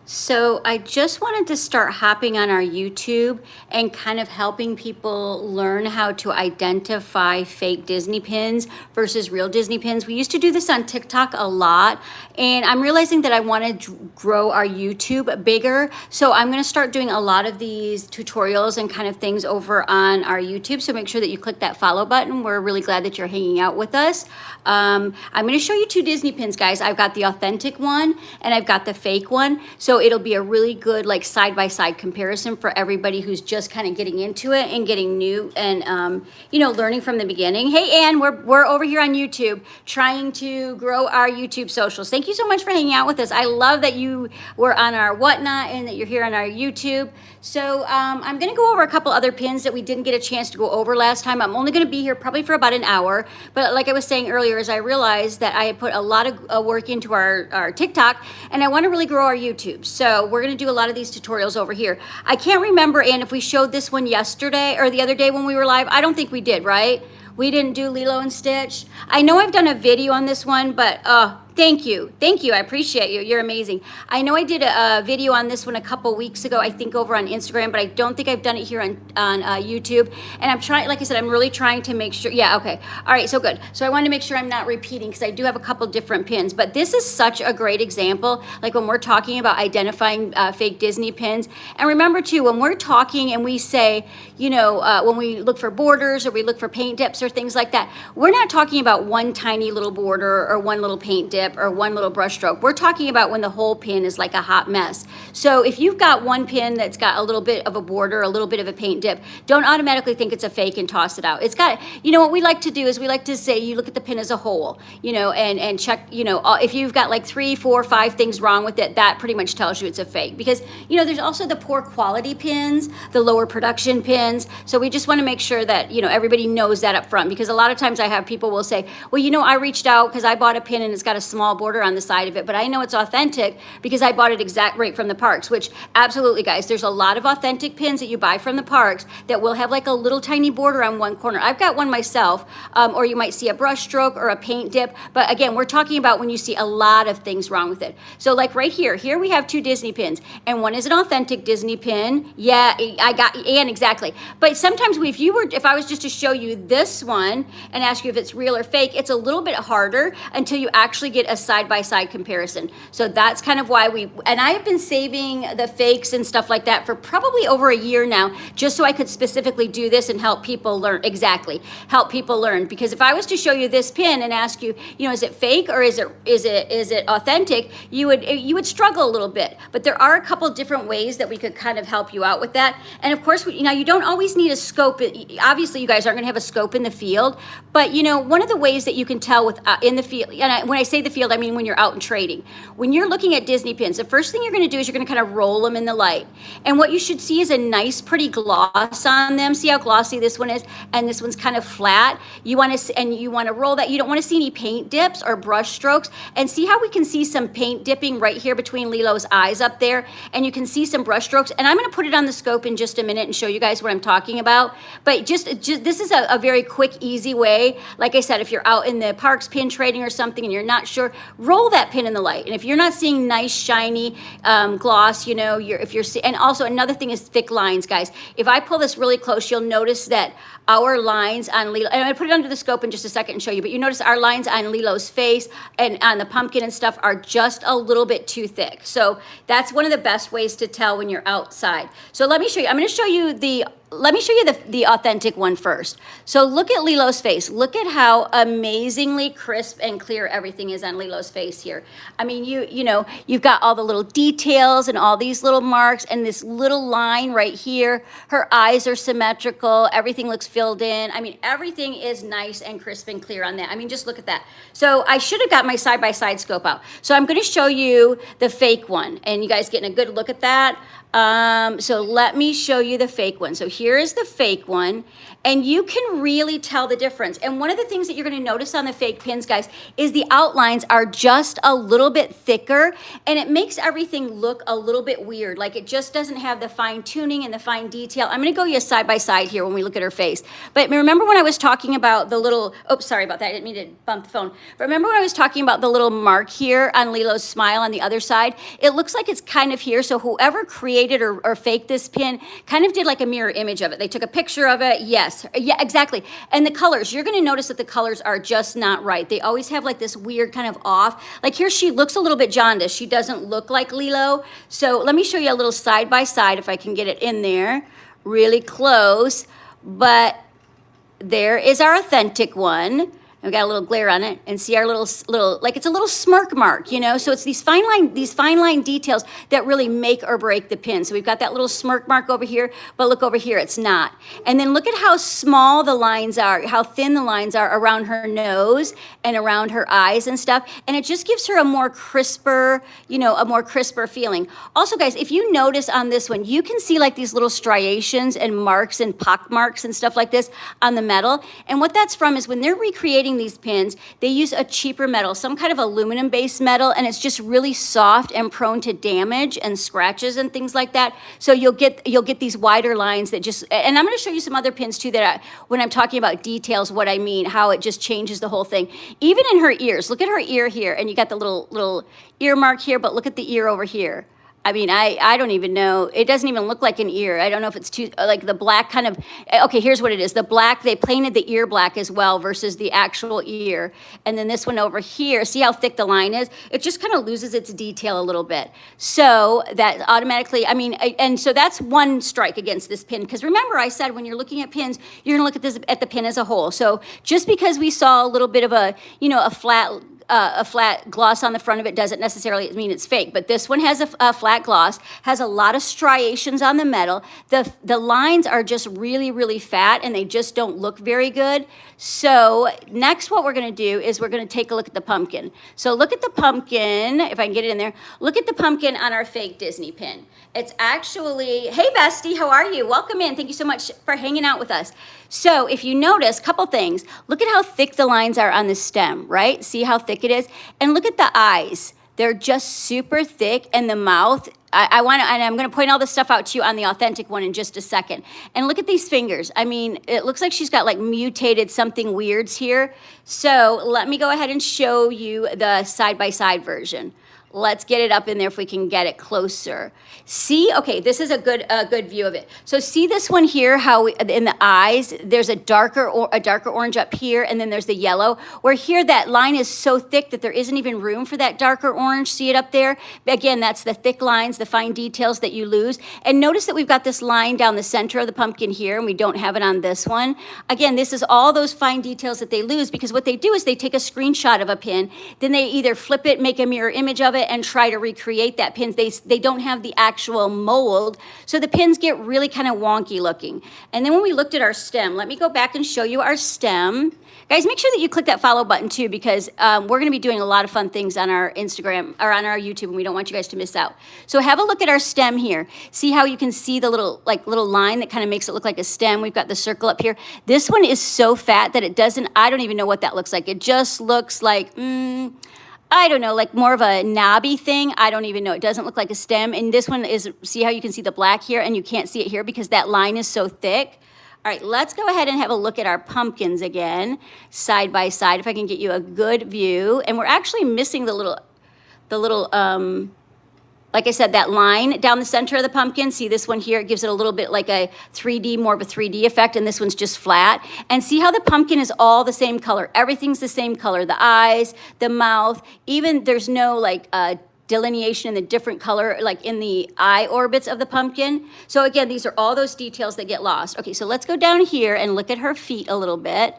So I just wanted to start hopping on our YouTube and kind of helping people learn how to identify fake Disney pins versus real Disney pins. We used to do this on TikTok a lot, and I'm realizing that I want to grow our YouTube bigger. So I'm going to start doing a lot of these tutorials and kind of things over on our YouTube. So make sure that you click that follow button. We're really glad that you're hanging out with us. I'm going to show you two Disney pins, guys. I've got the authentic one and I've got the fake one. So it'll be a really good like side-by-side comparison for everybody who's just kind of getting into it and getting new and learning from the beginning. Hey, Ann, we're over here on YouTube trying to grow our YouTube socials. Thank you so much for hanging out with us. I love that you were on our Whatnot and that you're here on our YouTube. So I'm going to go over a couple other pins that we didn't get a chance to go over last time. I'm only going to be here probably for about an hour, but like I was saying earlier, as I realized that I had put a lot of work into our TikTok, and I want to really grow our YouTube. So we're going to do a lot of these tutorials over here. I can't remember, Ann, if we showed this one yesterday or the other day when we were live. I don't think we did, right? We didn't do Lilo and Stitch. I know I've done a video on this one, but thank you. I appreciate you. You're amazing. I know I did a video on this one a couple weeks ago, I think over on Instagram, but I don't think I've done it here on YouTube. And I'm trying, like I said, I'm really trying to make sure. Yeah, okay. All right, so good. So I wanted to make sure I'm not repeating because I do have a couple different pins, but this is such a great example. Like when we're talking about identifying fake Disney pins. And remember too, when we're talking and we say, when we look for borders or we look for paint dips or things like that, we're not talking about one tiny little border or one little paint dip or one little brush stroke. We're talking about when the whole pin is like a hot mess. So if you've got one pin that's got a little bit of a border, a little bit of a paint dip, don't automatically think it's a fake and toss it out. It's got, what we like to do is we like to say you look at the pin as a whole, and check, if you've got like 3, 4, 5 things wrong with it, that pretty much tells you it's a fake. Because, there's also the poor quality pins, the lower production pins. So we just want to make sure that, everybody knows that up front. Because a lot of times I have people will say, well, I reached out because I bought a pin and it's got a small border on the side of it, but I know it's authentic because I bought it exact right from the parks, which absolutely, guys, there's a lot of authentic pins that you buy from the parks that will have like a little tiny border on one corner. I've got one myself, or you might see a brush stroke or a paint dip, but again, we're talking about when you see a lot of things wrong with it. So like right here we have two Disney pins, and one is an authentic Disney pin. Yeah, and exactly. But sometimes if I was just to show you this one and ask you if it's real or fake, it's a little bit harder until you actually get a side-by-side comparison. So that's kind of why and I've been saving the fakes and stuff like that for probably over a year now, just so I could specifically do this and help people learn. Help people learn. Because if I was to show you this pin and ask you, is it fake or is it authentic, you would struggle a little bit. But there are a couple different ways that we could kind of help you out with that. And of course, you don't always need a scope. Obviously, you guys aren't going to have a scope in the field, but one of the ways that you can tell with in the field, and when I say the field, I mean when you're out and trading. When you're looking at Disney pins, the first thing you're going to do is you're going to kind of roll them in the light. And what you should see is a nice, pretty gloss on them. See how glossy this one is? And this one's kind of flat. You want to roll that. You don't want to see any paint dips or brush strokes. And see how we can see some paint dipping right here between Lilo's eyes up there. And you can see some brush strokes. And I'm going to put it on the scope in just a minute and show you guys what I'm talking about. But just this is a very quick, easy way. Like I said, if you're out in the parks pin trading or something and you're not sure, roll that pin in the light. And if you're not seeing nice, shiny gloss, and also another thing is thick lines, guys. If I pull this really close, you'll notice that our lines on Lilo, and I'm going to put it under the scope in just a second and show you, but you notice our lines on Lilo's face and on the pumpkin and stuff are just a little bit too thick. So that's one of the best ways to tell when you're outside. So let me show you. I'm going to show you the authentic one first. So look at Lilo's face. Look at how amazingly crisp and clear everything is on Lilo's face here. I mean, you've got all the little details and all these little marks and this little line right here. Her eyes are symmetrical. Everything looks filled in. I mean, everything is nice and crisp and clear on that. I mean, just look at that. So I should have got my side-by-side scope out. So I'm going to show you the fake one, and you guys getting a good look at that. So let me show you the fake one. So here is the fake one, and you can really tell the difference. And one of the things that you're gonna notice on the fake pins, guys, is the outlines are just a little bit thicker, and it makes everything look a little bit weird. Like it just doesn't have the fine tuning and the fine detail. I'm gonna go you side by side here when we look at her face. But remember when I was talking about the little, oh, sorry about that, I didn't mean to bump the phone. But remember when I was talking about the little mark here on Lilo's smile on the other side? It looks like it's kind of here, so whoever created or faked this pin kind of did like a mirror image of it. They took a picture of it, yes, yeah, exactly. And the colors, you're gonna notice that the colors are just not right. They always have like this weird kind of off. Like here she looks a little bit jaundiced. She doesn't look like Lilo. So let me show you a little side by side if I can get it in there, really close. But there is our authentic one. We got a little glare on it, and see our little, like it's a little smirk mark, you know? So it's these fine line details that really make or break the pin. So we've got that little smirk mark over here, but look over here, it's not. And then look at how small the lines are, how thin the lines are around her nose and around her eyes and stuff. And it just gives her a more crisper, you know, a more crisper feeling. Also, guys, if you notice on this one, you can see like these little striations and marks and pock marks and stuff like this on the metal. And what that's from is when they're recreating these pins, they use a cheaper metal, some kind of aluminum based metal, and it's just really soft and prone to damage and scratches and things like that. So you'll get these wider lines that just, and I'm going to show you some other pins too that when I'm talking about details, what I mean, how it just changes the whole thing. Even in her ears, look at her ear here, and you got the little ear mark here, but look at the ear over here. I mean, I don't even know. It doesn't even look like an ear. I don't know if it's too, like the black kind of, okay, here's what it is. The black, they painted the ear black as well versus the actual ear. And then this one over here, see how thick the line is? It just kind of loses its detail a little bit. So that automatically, I mean, and so that's one strike against this pin. Because remember I said when you're looking at pins, you're gonna look at this, at the pin as a whole. So just because we saw a little bit of a, you know, a flat gloss on the front of it doesn't necessarily mean it's fake, but this one has a flat gloss, has a lot of striations on the metal. The lines are just really, really fat, and they just don't look very good. So next what we're gonna do is we're gonna take a look at the pumpkin. So look at the pumpkin, if I can get it in there. Look at the pumpkin on our fake Disney pin. It's actually, hey bestie, how are you? Welcome in, thank you so much for hanging out with us. So if you notice, couple things, look at how thick the lines are on the stem, right? See how thick it is? And look at the eyes. They're just super thick, and the mouth, and I'm gonna point all this stuff out to you on the authentic one in just a second. And look at these fingers. I mean, it looks like she's got like mutated something weirds here. So let me go ahead and show you the side-by-side version. Let's get it up in there if we can get it closer. See, okay, this is a good view of it. So see this one here, how in the eyes, there's a darker orange up here, and then there's the yellow, where here that line is so thick that there isn't even room for that darker orange. See it up there? Again, that's the thick lines, the fine details that you lose. And notice that we've got this line down the center of the pumpkin here, and we don't have it on this one. Again, this is all those fine details that they lose, because what they do is they take a screenshot of a pin, then they either flip it, make a mirror image of it, and try to recreate that pin. They don't have the actual mold, so the pins get really kind of wonky looking. And then when we looked at our stem, let me go back and show you our stem. Guys, make sure that you click that follow button too, because we're gonna be doing a lot of fun things on our Instagram or on our YouTube, and we don't want you guys to miss out. So have a look at our stem here. See how you can see the little line that kind of makes it look like a stem. We've got the circle up here. This one is so fat that it doesn't, I don't even know what that looks like. It just looks like, I don't know, like more of a knobby thing. I don't even know. It doesn't look like a stem. And this one is, see how you can see the black here and you can't see it here because that line is so thick. All right, let's go ahead and have a look at our pumpkins again, side by side, if I can get you a good view. And we're actually missing the little, like I said, that line down the center of the pumpkin. See this one here? It gives it a little bit like a 3D, more of a 3D effect, and this one's just flat. And see how the pumpkin is all the same color. Everything's the same color. The eyes, the mouth, even there's no like delineation in the different color, like in the eye orbits of the pumpkin. So again, these are all those details that get lost. Okay, so let's go down here and look at her feet a little bit.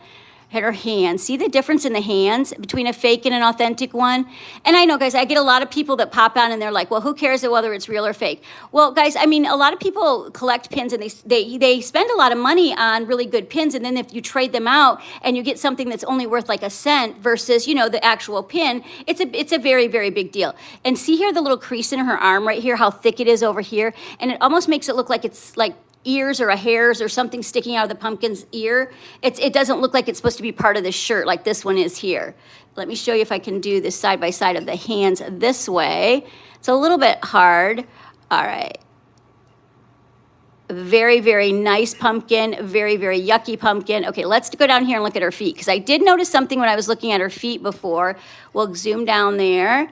At her hands. See the difference in the hands between a fake and an authentic one? And I know, guys, I get a lot of people that pop on and they're like, well, who cares whether it's real or fake? Well, guys, I mean, a lot of people collect pins and they spend a lot of money on really good pins, and then if you trade them out and you get something that's only worth like a cent versus, you know, the actual pin, it's a very, very big deal. And see here the little crease in her arm right here, how thick it is over here, and it almost makes it look like it's like ears or a hairs or something sticking out of the pumpkin's ear. It doesn't look like it's supposed to be part of the shirt like this one is here. Let me show you if I can do this side by side of the hands this way. It's a little bit hard. All right. Very, very nice pumpkin, very, very yucky pumpkin. Okay, let's go down here and look at her feet, because I did notice something when I was looking at her feet before. We'll zoom down there,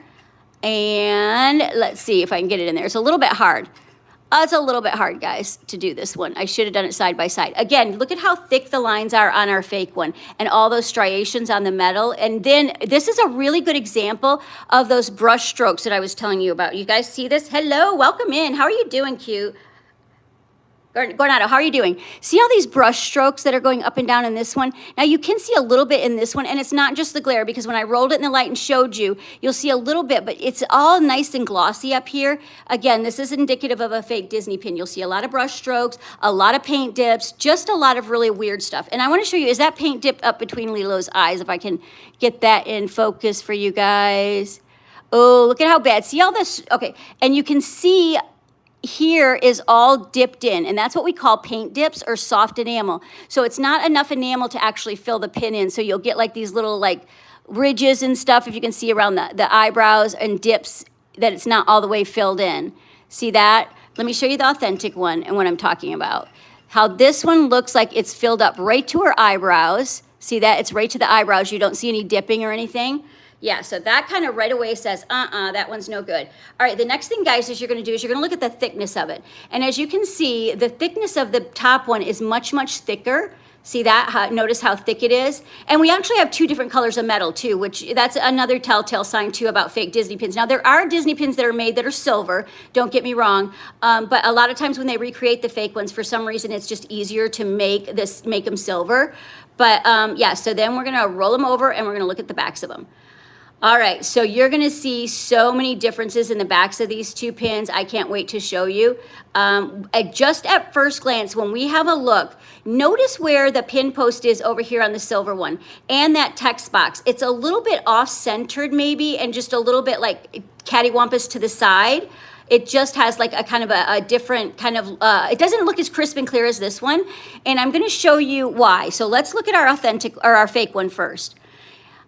and let's see if I can get it in there. It's a little bit hard. It's a little bit hard, guys, to do this one. I should have done it side by side. Again, look at how thick the lines are on our fake one and all those striations on the metal. And then this is a really good example of those brush strokes that I was telling you about. You guys see this? Hello, welcome in. How are you doing, cute? Gornado, how are you doing? See all these brush strokes that are going up and down in this one? Now you can see a little bit in this one, and it's not just the glare, because when I rolled it in the light and showed you, you'll see a little bit, but it's all nice and glossy up here. Again, this is indicative of a fake Disney pin. You'll see a lot of brush strokes, a lot of paint dips, just a lot of really weird stuff. And I want to show you, is that paint dip up between Lilo's eyes, if I can get that in focus for you guys. Oh, look at how bad. See all this? Okay, and you can see here is all dipped in, and that's what we call paint dips or soft enamel. So it's not enough enamel to actually fill the pin in, so you'll get like these little like ridges and stuff, if you can see around the eyebrows, and dips that it's not all the way filled in. See that? Let me show you the authentic one and what I'm talking about. How this one looks like it's filled up right to her eyebrows. See that? It's right to the eyebrows. You don't see any dipping or anything. Yeah, so that kind of right away says, that one's no good. All right, the next thing, guys, is you're going to do is you're going to look at the thickness of it. And as you can see, the thickness of the top one is much, much thicker. See that? Notice how thick it is. And we actually have two different colors of metal, too, which that's another telltale sign, too, about fake Disney pins. Now, there are Disney pins that are made that are silver. Don't get me wrong. But a lot of times when they recreate the fake ones, for some reason, it's just easier to make them silver. But, yeah, so then we're going to roll them over, and we're going to look at the backs of them. All right, so you're going to see so many differences in the backs of these two pins. I can't wait to show you. Just at first glance, when we have a look, notice where the pin post is over here on the silver one and that text box. It's a little bit off-centered maybe, and just a little bit like cattywampus to the side. It just has like a kind of a different kind of, it doesn't look as crisp and clear as this one. And I'm going to show you why. So let's look at our authentic or our fake one first.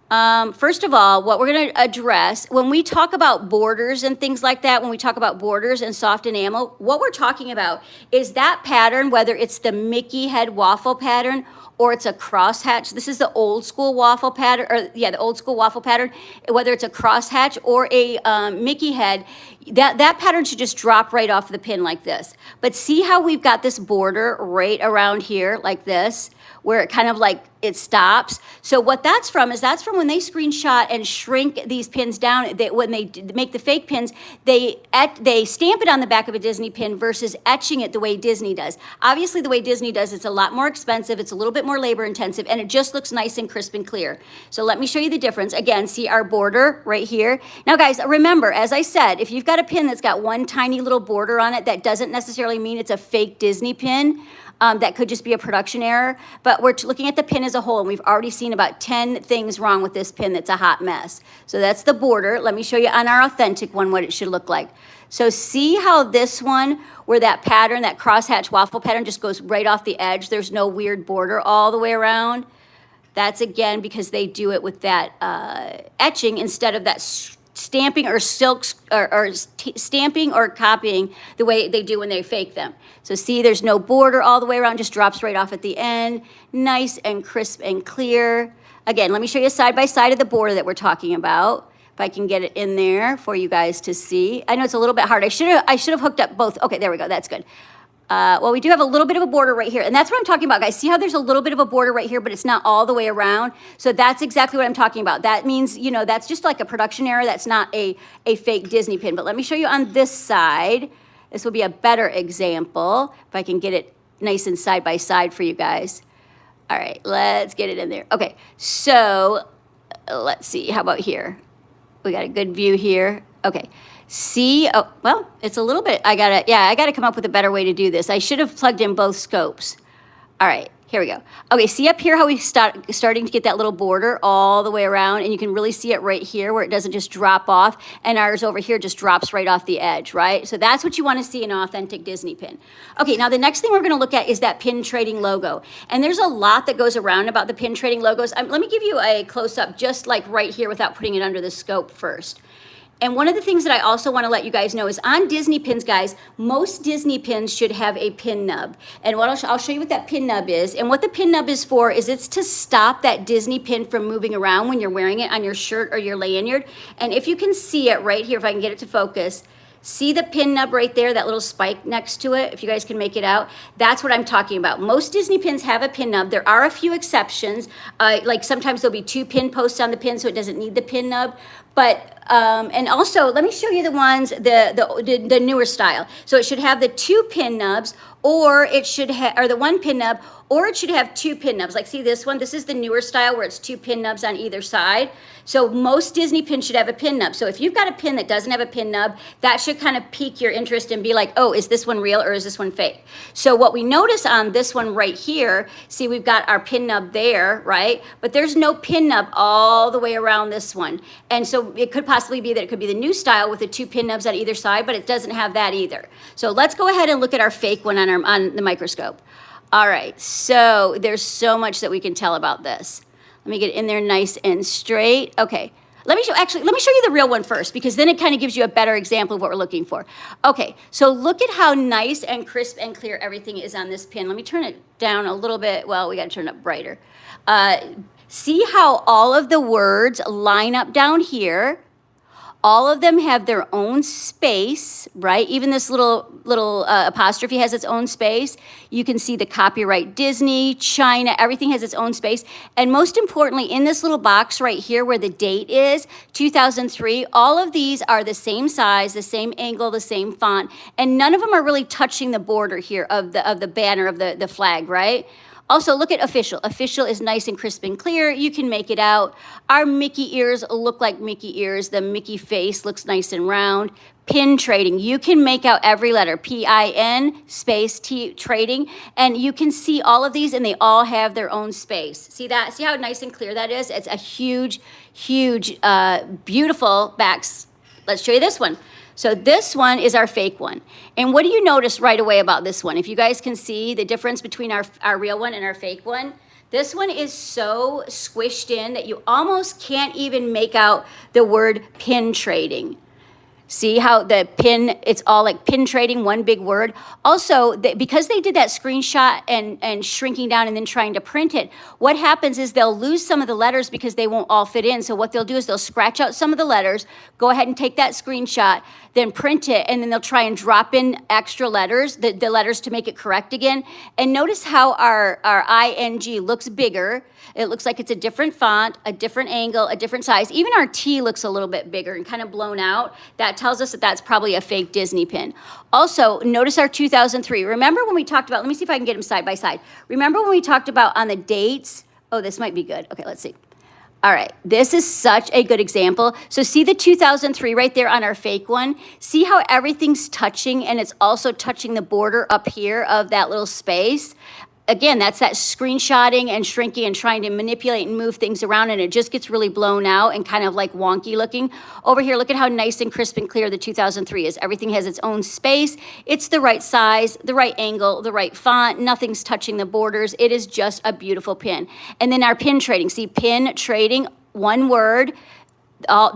First of all, what we're going to address, when we talk about borders and things like that, when we talk about borders and soft enamel, what we're talking about is that pattern, whether it's the Mickey head waffle pattern or it's a crosshatch. This is the old school waffle pattern, or yeah, the old school waffle pattern, whether it's a crosshatch or a Mickey head, that pattern should just drop right off the pin like this. But see how we've got this border right around here like this, where it kind of like it stops. So what that's from when they screenshot and shrink these pins down. When they make the fake pins, they stamp it on the back of a Disney pin versus etching it the way Disney does. Obviously, the way Disney does, it's a lot more expensive. It's a little bit more labor intensive, and it just looks nice and crisp and clear. So let me show you the difference. Again, see our border right here. Now, guys, remember, as I said, if you've got a pin that's got one tiny little border on it, that doesn't necessarily mean it's a fake Disney pin. That could just be a production error, but we're looking at the pin as a whole, and we've already seen about 10 things wrong with this pin that's a hot mess. So that's the border. Let me show you on our authentic one what it should look like. So see how this one, where that pattern, that crosshatch waffle pattern just goes right off the edge. There's no weird border all the way around. That's, again, because they do it with that etching instead of that stamping or stamping or copying the way they do when they fake them. So see, there's no border all the way around, just drops right off at the end. Nice and crisp and clear. Again, let me show you side by side of the border that we're talking about. If I can get it in there for you guys to see. I know it's a little bit hard. I should have hooked up both. Okay, there we go. That's good. Well, we do have a little bit of a border right here. And that's what I'm talking about, guys. See how there's a little bit of a border right here, but it's not all the way around? So that's exactly what I'm talking about. That means, you know, that's just like a production error. That's not a fake Disney pin. But let me show you on this side. This will be a better example, if I can get it nice and side by side for you guys. All right, let's get it in there. Okay, so let's see. How about here? We got a good view here. Okay. See, oh, well, it's a little bit, I gotta come up with a better way to do this. I should have plugged in both scopes. All right, Here we go. Okay, see up here how we starting to get that little border all the way around, and you can really see it right here where it doesn't just drop off, and ours over here just drops right off the edge, right? So that's what you want to see in an authentic Disney pin. Okay, now the next thing we're going to look at is that pin trading logo. And there's a lot that goes around about the pin trading logos. Let me give you a close-up just like right here without putting it under the scope first. And one of the things that I also want to let you guys know is on Disney pins, guys, most Disney pins should have a pin nub. And what I'll show you what that pin nub is. And what the pin nub is for is it's to stop that Disney pin from moving around when you're wearing it on your shirt or your lanyard. And if you can see it right here, if I can get it to focus, see the pin nub right there, that little spike next to it, if you guys can make it out? That's what I'm talking about. Most Disney pins have a pin nub. There are a few exceptions. Like sometimes there'll be 2 pin posts on the pin, so it doesn't need the pin nub. But, and also, let me show you the ones, the newer style. So it should have the 2 pin nubs, or it should have, or the 1 pin nub, or it should have 2 pin nubs. Like see this one, this is the newer style where it's 2 pin nubs on either side. So most Disney pins should have a pin nub. So if you've got a pin that doesn't have a pin nub, that should kind of pique your interest and be like, oh, is this one real or is this one fake? So what we notice on this one right here, see we've got our pin nub there, right? But there's no pin nub all the way around this one. And so it could possibly be that it could be the new style with the 2 pin nubs on either side, but it doesn't have that either. So let's go ahead and look at our fake one on the microscope. All right, so there's so much that we can tell about this. Let me get in there nice and straight. Okay, let me show you the real one first, because then it kind of gives you a better example of what we're looking for. Okay, so look at how nice and crisp and clear everything is on this pin. Let me turn it down a little bit. Well, we got to turn it up brighter. See how all of the words line up down here. All of them have their own space, right? Even this little apostrophe has its own space. You can see the copyright Disney, China, everything has its own space. And most importantly, in this little box right here where the date is, 2003, all of these are the same size, the same angle, the same font, and none of them are really touching the border here of the banner of the flag, right? Also, look at official. Official is nice and crisp and clear. You can make it out. Our Mickey ears look like Mickey ears. The Mickey face looks nice and round. Pin trading. You can make out every letter. P-I-N space T trading. And you can see all of these, and they all have their own space. See that? See how nice and clear that is? It's a huge, huge, beautiful backs. Let's show you this one. So this one is our fake one. And what do you notice right away about this one? If you guys can see the difference between our real one and our fake one, this one is so squished in that you almost can't even make out the word pin trading. See how the pin, it's all like pin trading, one big word. Also, because they did that screenshot and shrinking down and then trying to print it, what happens is they'll lose some of the letters because they won't all fit in. So what they'll do is they'll scratch out some of the letters, go ahead and take that screenshot, then print it, and then they'll try and drop in extra letters, the letters to make it correct again. And notice how our ING looks bigger. It looks like it's a different font, a different angle, a different size. Even our T looks a little bit bigger and kind of blown out. That tells us that that's probably a fake Disney pin. Also, notice our 2003. Remember when we talked about, let me see if I can get them side by side. Remember when we talked about on the dates? Oh, this might be good. Okay, let's see. All right, this is such a good example. So see the 2003 right there on our fake one? See how everything's touching, and it's also touching the border up here of that little space? Again, that's that screenshotting and shrinking and trying to manipulate and move things around, and it just gets really blown out and kind of like wonky looking. Over here, look at how nice and crisp and clear the 2003 is. Everything has its own space. It's the right size, the right angle, the right font. Nothing's touching the borders. It is just a beautiful pin. And then our pin trading. See, pin trading, one word.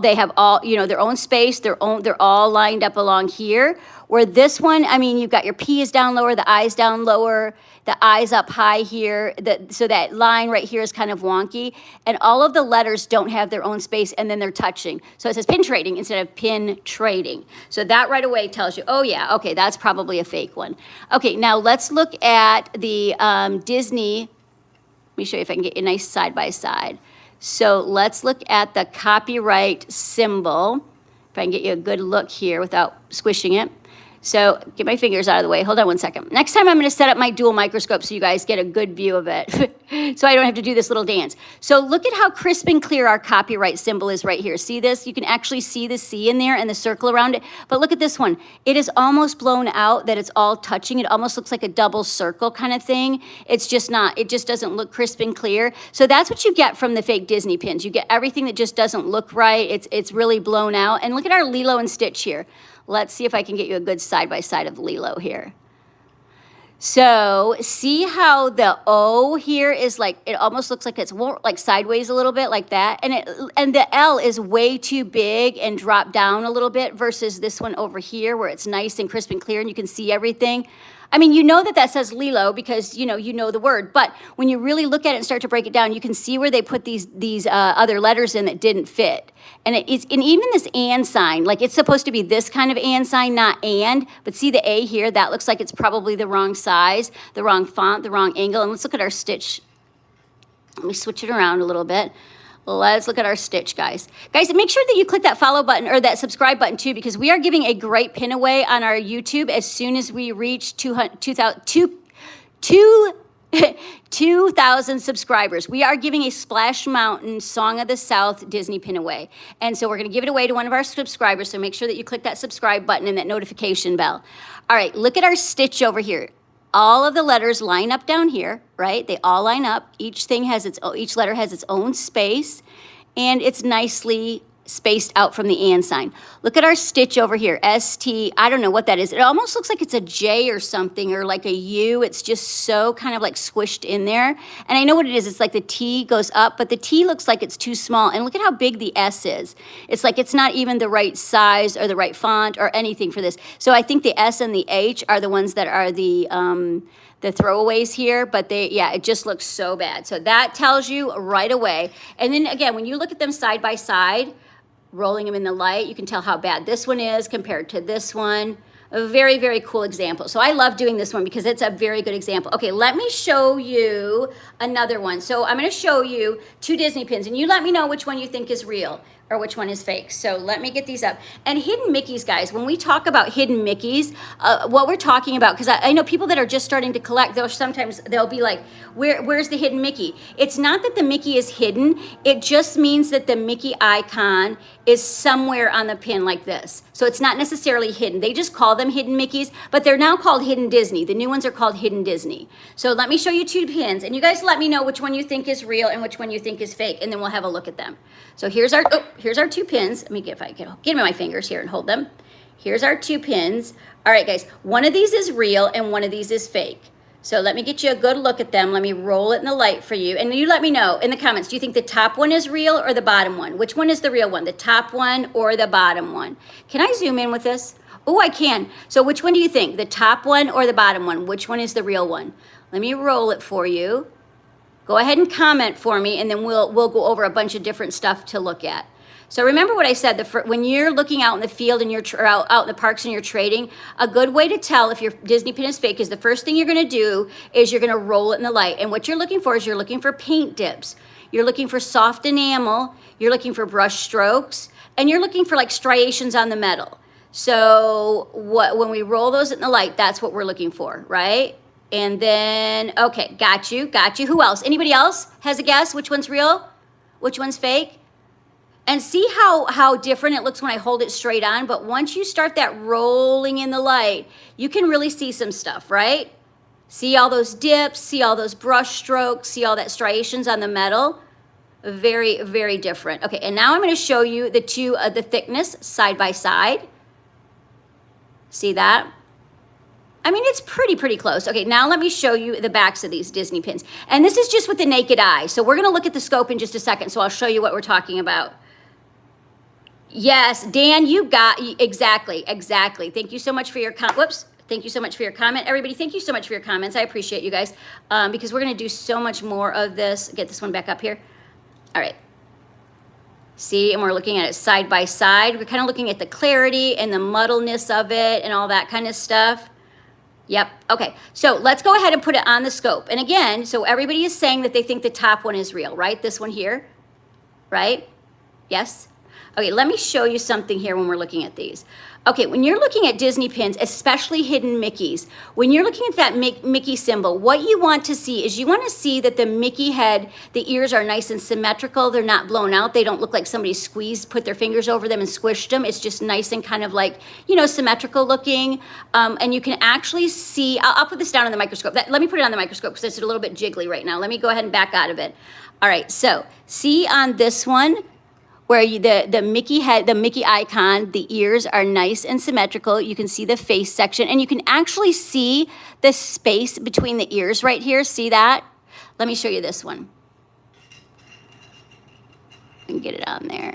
They have all, their own space, they're all lined up along here. Where this one, I mean, you've got your P is down lower, the I is down lower, the I's up high here. So that line right here is kind of wonky. And all of the letters don't have their own space, and then they're touching. So it says pin trading instead of pin trading. So that right away tells you, oh yeah, okay, that's probably a fake one. Okay, now let's look at the Disney. Let me show you if I can get you a nice side by side. So let's look at the copyright symbol. If I can get you a good look here without squishing it. So get my fingers out of the way. Hold on one second. Next time I'm going to set up my dual microscope so you guys get a good view of it. So I don't have to do this little dance. So look at how crisp and clear our copyright symbol is right here. See this? You can actually see the C in there and the circle around it. But look at this one. It is almost blown out that it's all touching. It almost looks like a double circle kind of thing. It's just not. It just doesn't look crisp and clear. So that's what you get from the fake Disney pins. You get everything that just doesn't look right. It's really blown out. And look at our Lilo and Stitch here. Let's see if I can get you a good side-by-side of Lilo here. So see how the O here is like, it almost looks like it's more like sideways a little bit like that. And the L is way too big and dropped down a little bit versus this one over here where it's nice and crisp and clear and you can see everything. I mean, you know that says Lilo because, you know the word. But when you really look at it and start to break it down, you can see where they put these other letters in that didn't fit. And and even this and sign, like it's supposed to be this kind of and sign, not and. But see the A here? That looks like it's probably the wrong size, the wrong font, the wrong angle. And let's look at our stitch. Let me switch it around a little bit. Let's look at our stitch, guys. Guys, make sure that you click that follow button or that subscribe button too, because we are giving a great pin away on our YouTube as soon as we reach 2,000 subscribers. We are giving a Splash Mountain Song of the South Disney pin away. And so we're going to give it away to one of our subscribers. So make sure that you click that subscribe button and that notification bell. All right, look at our stitch over here. All of the letters line up down here, right? They all line up. Each letter has its own space, and it's nicely spaced out from the and sign. Look at our stitch over here, ST, I don't know what that is. It almost looks like it's a J or something, or like a U. It's just so kind of like squished in there. And I know what it is. It's like the T goes up, but the T looks like it's too small. And look at how big the S is. It's like it's not even the right size or the right font or anything for this. So I think the S and the H are the ones that are the throwaways here, but it just looks so bad. So that tells you right away. And then again, when you look at them side by side, rolling them in the light, you can tell how bad this one is compared to this one. A very, very cool example. So I love doing this one because it's a very good example. Okay, let me show you another one. So I'm going to show you 2 Disney pins, and you let me know which one you think is real or which one is fake. So let me get these up. And hidden Mickeys, guys, when we talk about hidden Mickeys, what we're talking about, because I know people that are just starting to collect, they'll be like, where's the hidden Mickey? It's not that the Mickey is hidden. It just means that the Mickey icon is somewhere on the pin like this. So it's not necessarily hidden. They just call them hidden Mickeys, but they're now called Hidden Disney. The new ones are called Hidden Disney. So let me show you 2 pins, and you guys let me know which one you think is real and which one you think is fake, and then we'll have a look at them. So here's our 2 pins. Let me get me my fingers here and hold them. Here's our 2 pins. All right, guys, one of these is real and one of these is fake. So let me get you a good look at them. Let me roll it in the light for you. And you let me know in the comments, do you think the top one is real or the bottom one? Which one is the real one, the top one or the bottom one? Can I zoom in with this? Oh, I can. So which one do you think, the top one or the bottom one? Which one is the real one? Let me roll it for you. Go ahead and comment for me, and then we'll go over a bunch of different stuff to look at. So remember what I said, when you're looking out in the field and you're out in the parks and you're trading, a good way to tell if your Disney pin is fake is the first thing you're going to do is you're going to roll it in the light. And what you're looking for is you're looking for paint dips. You're looking for soft enamel. You're looking for brush strokes. And you're looking for like striations on the metal. So when we roll those in the light, that's what we're looking for, right? And then, okay, got you. Who else? Anybody else has a guess? Which one's real? Which one's fake? And see how different it looks when I hold it straight on. But once you start that rolling in the light, you can really see some stuff, right? See all those dips, see all those brush strokes, see all that striations on the metal. Very, very different. Okay, and now I'm going to show you the thickness side by side. See that? I mean, it's pretty close. Okay, now let me show you the backs of these Disney pins. And this is just with the naked eye. So we're going to look at the scope in just a second. So I'll show you what we're talking about. Yes, Dan, you got exactly. Thank you so much for your Thank you so much for your comment. Everybody, thank you so much for your comments. I appreciate you guys because we're going to do so much more of this. Get this one back up here. All right. See, and we're looking at it side by side. We're kind of looking at the clarity and the muddleness of it and all that kind of stuff. Yep. Okay. So let's go ahead and put it on the scope. And again, so everybody is saying that they think the top one is real, right? This one here, right? Yes. Okay, let me show you something here when we're looking at these. Okay, when you're looking at Disney pins, especially hidden Mickeys, when you're looking at that Mickey symbol, what you want to see is you want to see that the Mickey head, the ears are nice and symmetrical. They're not blown out. They don't look like somebody squeezed, put their fingers over them and squished them. It's just nice and kind of like, you know, symmetrical looking. And you can actually see, I'll put this down on the microscope. Let me put it on the microscope because it's a little bit jiggly right now. Let me go ahead and back out of it. All right, so see on this one, where the Mickey head, the Mickey icon, the ears are nice and symmetrical. You can see the face section, and you can actually see the space between the ears right here. See that? Let me show you this one. And get it on there.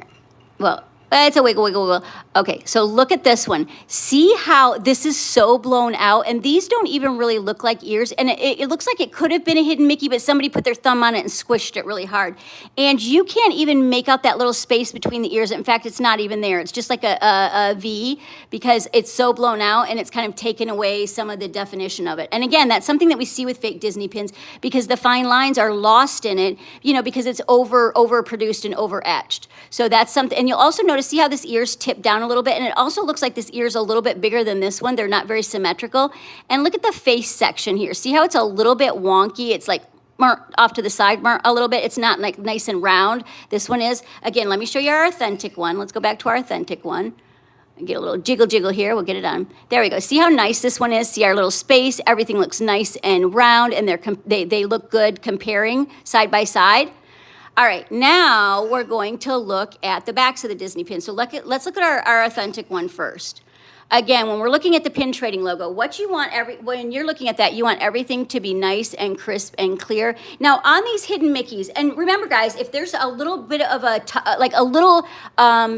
Well, it's a wiggle, wiggle, wiggle. Okay, so look at this one. See how this is so blown out, and these don't even really look like ears, and it looks like it could have been a hidden Mickey, but somebody put their thumb on it and squished it really hard. And you can't even make out that little space between the ears. In fact, it's not even there. It's just like a V because it's so blown out, and it's kind of taken away some of the definition of it. And again, that's something that we see with fake Disney pins because the fine lines are lost in it, you know, because it's overproduced and over etched. So that's something, and you'll also notice, see how this ear's tipped down a little bit, and it also looks like this ear's a little bit bigger than this one. They're not very symmetrical. And look at the face section here. See how it's a little bit wonky? It's like off to the side a little bit. It's not like nice and round. This one is. Again, let me show you our authentic one. Let's go back to our authentic one. Get a little jiggle here. We'll get it on. There we go. See how nice this one is? See our little space? Everything looks nice and round, and they look good comparing side by side. All right, now we're going to look at the backs of the Disney pins. So let's look at our authentic one first. Again, when we're looking at the pin trading logo, what you want when you're looking at that, you want everything to be nice and crisp and clear. Now, on these hidden Mickeys, and remember, guys, if there's a little bit of a little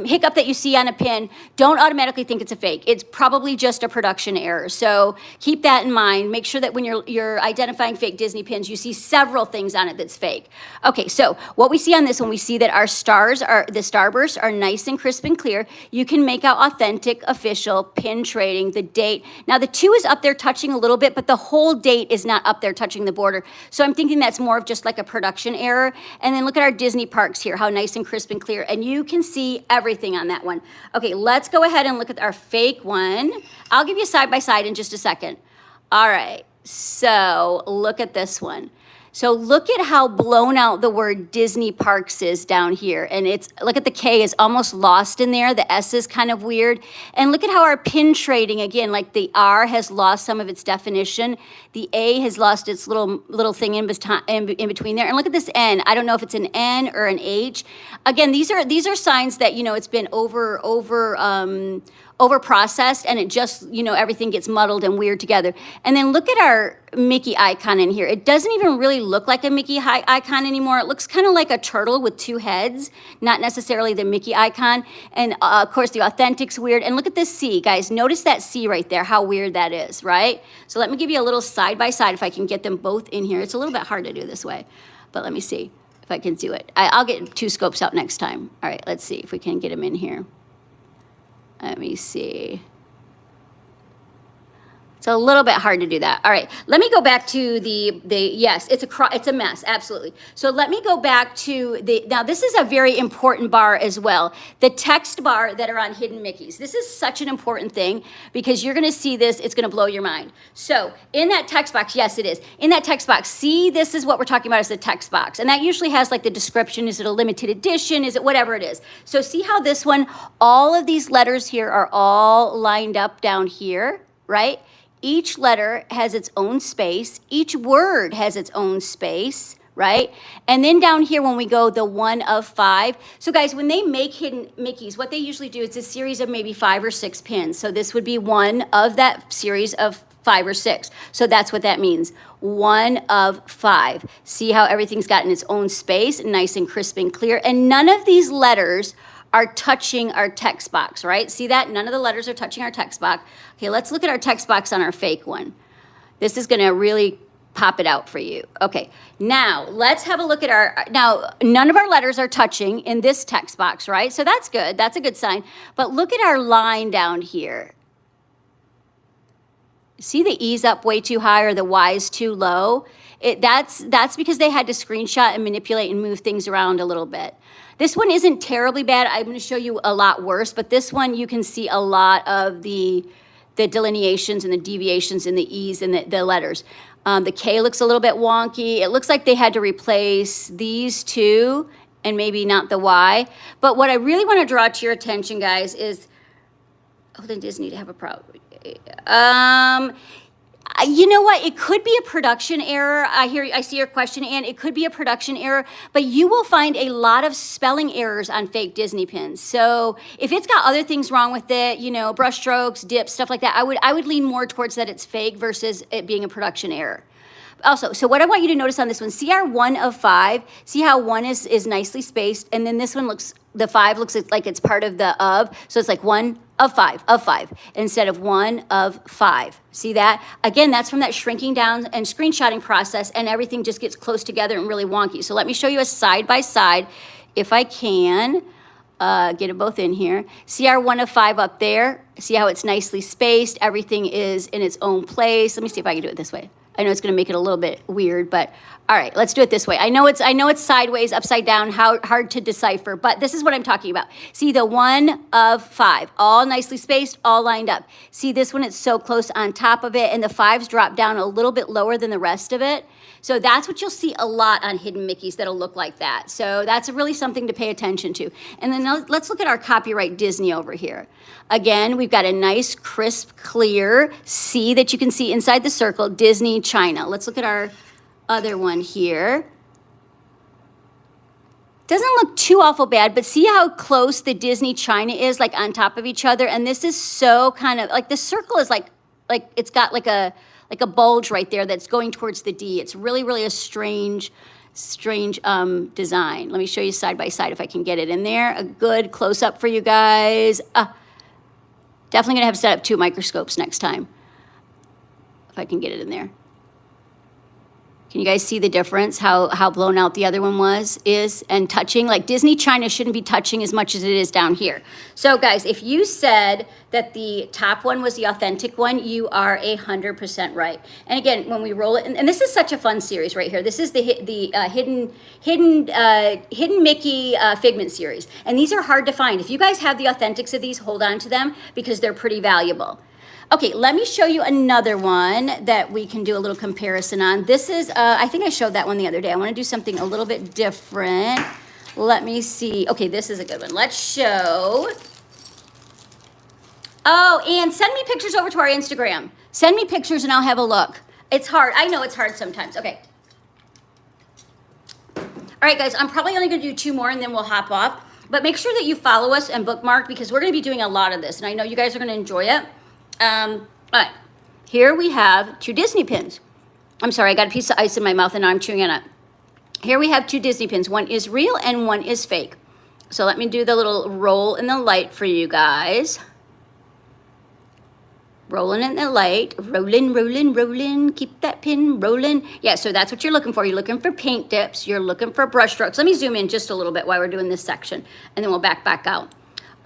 hiccup that you see on a pin, don't automatically think it's a fake. It's probably just a production error. So keep that in mind. Make sure that when you're identifying fake Disney pins, you see several things on it that's fake. Okay, so what we see on this one, we see that our stars the starbursts are nice and crisp and clear. You can make out authentic, official pin trading, the date. Now the 2 is up there touching a little bit, but the whole date is not up there touching the border. So I'm thinking that's more of just like a production error. And then look at our Disney parks here, how nice and crisp and clear. And you can see everything on that one. Okay, let's go ahead and look at our fake one. I'll give you side by side in just a second. All right, so look at this one. So look at how blown out the word Disney Parks is down here. And look at the K is almost lost in there. The S is kind of weird. And look at how our pin trading, again, like the R has lost some of its definition. The A has lost its little thing in between there. And look at this N. I don't know if it's an N or an H. Again, these are signs that, you know, it's been over processed, and it just, you know, everything gets muddled and weird together. And then look at our Mickey icon in here. It doesn't even really look like a Mickey icon anymore. It looks kind of like a turtle with 2 heads, not necessarily the Mickey icon. And of course, the authentic's weird. And look at this C, guys. Notice that C right there, how weird that is, right? So let me give you a little side by side if I can get them both in here. It's a little bit hard to do this way, but let me see if I can do it. I'll get 2 scopes out next time. All right, let's see if we can get them in here. Let me see. It's a little bit hard to do that. All right, let me go back to yes, it's a mess, absolutely. So let me go back to now this is a very important bar as well. The text bar that are on hidden Mickeys. This is such an important thing because you're gonna see this, it's gonna blow your mind. So in that text box, yes it is. In that text box, see, this is what we're talking about as the text box. And that usually has like the description, is it a limited edition, is it whatever it is. So see how this one, all of these letters here are all lined up down here, right? Each letter has its own space. Each word has its own space, right? And then down here when we go the 1 of 5. So guys, when they make hidden Mickeys, what they usually do is a series of maybe 5 or 6 pins. So this would be one of that series of 5 or 6. So that's what that means. 1 of 5. See how everything's gotten its own space, nice and crisp and clear. And none of these letters are touching our text box, right? See that? None of the letters are touching our text box. Okay, let's look at our text box on our fake one. This is gonna really pop it out for you. Okay, now let's have a look at now none of our letters are touching in this text box, right? So that's good, that's a good sign. But look at our line down here. See the E's up way too high or the Y's too low? That's because they had to screenshot and manipulate and move things around a little bit. This one isn't terribly bad. I'm going to show you a lot worse, but this one you can see a lot of the delineations and the deviations in the E's and the letters. The K looks a little bit wonky. It looks like they had to replace these two and maybe not the Y. But what I really want to draw to your attention, guys, is, oh, then Disney to have a problem. You know what? It could be a production error. I see your question, Ann. It could be a production error, but you will find a lot of spelling errors on fake Disney pins. So if it's got other things wrong with it, you know, brush strokes, dips, stuff like that, I would lean more towards that it's fake versus it being a production error. Also, so what I want you to notice on this one, see our 1 of 5? See how 1 is nicely spaced, and then this one looks, the 5 looks like it's part of the of, so it's like 1 of 5, instead of 1 of 5. See that? Again, that's from that shrinking down and screenshotting process, and everything just gets close together and really wonky. So let me show you a side by side, if I can. Get them both in here. See our 1 of 5 up there? See how it's nicely spaced? Everything is in its own place. Let me see if I can do it this way. I know it's going to make it a little bit weird, but all right, let's do it this way. I know it's sideways, upside down, hard to decipher, but this is what I'm talking about. See the 1 of 5, all nicely spaced, all lined up. See this one, it's so close on top of it, and the 5s drop down a little bit lower than the rest of it. So that's what you'll see a lot on hidden Mickeys that'll look like that. So that's really something to pay attention to. And then let's look at our copyright Disney over here. Again, we've got a nice, crisp, clear C that you can see inside the circle, Disney China. Let's look at our other one here. Doesn't look too awful bad, but see how close the Disney China is, like on top of each other? And this is so kind of, like the circle is like it's got like a bulge right there that's going towards the D. It's really, really a strange design. Let me show you side by side if I can get it in there. A good close-up for you guys. Definitely gonna have to set up 2 microscopes next time, if I can get it in there. Can you guys see the difference, how blown out the other one is, and touching? Like Disney China shouldn't be touching as much as it is down here. So guys, if you said that the top one was the authentic one, you are 100% right. And again, when we roll it, and this is such a fun series right here. This is the hidden Mickey Figment series. And these are hard to find. If you guys have the authentics of these, hold on to them because they're pretty valuable. Okay, let me show you another one that we can do a little comparison on. This is, I think I showed that one the other day. I want to do something a little bit different. Let me see. Okay, this is a good one. Let's show. Oh, and send me pictures over to our Instagram. Send me pictures and I'll have a look. It's hard. I know it's hard sometimes. Okay. All right, guys, I'm probably only going to do 2 more and then we'll hop off. But make sure that you follow us and bookmark because we're going to be doing a lot of this. And I know you guys are going to enjoy it. All right, here we have 2 Disney pins. I'm sorry, I got a piece of ice in my mouth and now I'm chewing on it. Here we have 2 Disney pins. One is real and one is fake. So let me do the little roll in the light for you guys. Rolling in the light, rolling, keep that pin rolling. Yeah, so that's what you're looking for. You're looking for paint dips, you're looking for brush strokes. Let me zoom in just a little bit while we're doing this section and then we'll back out.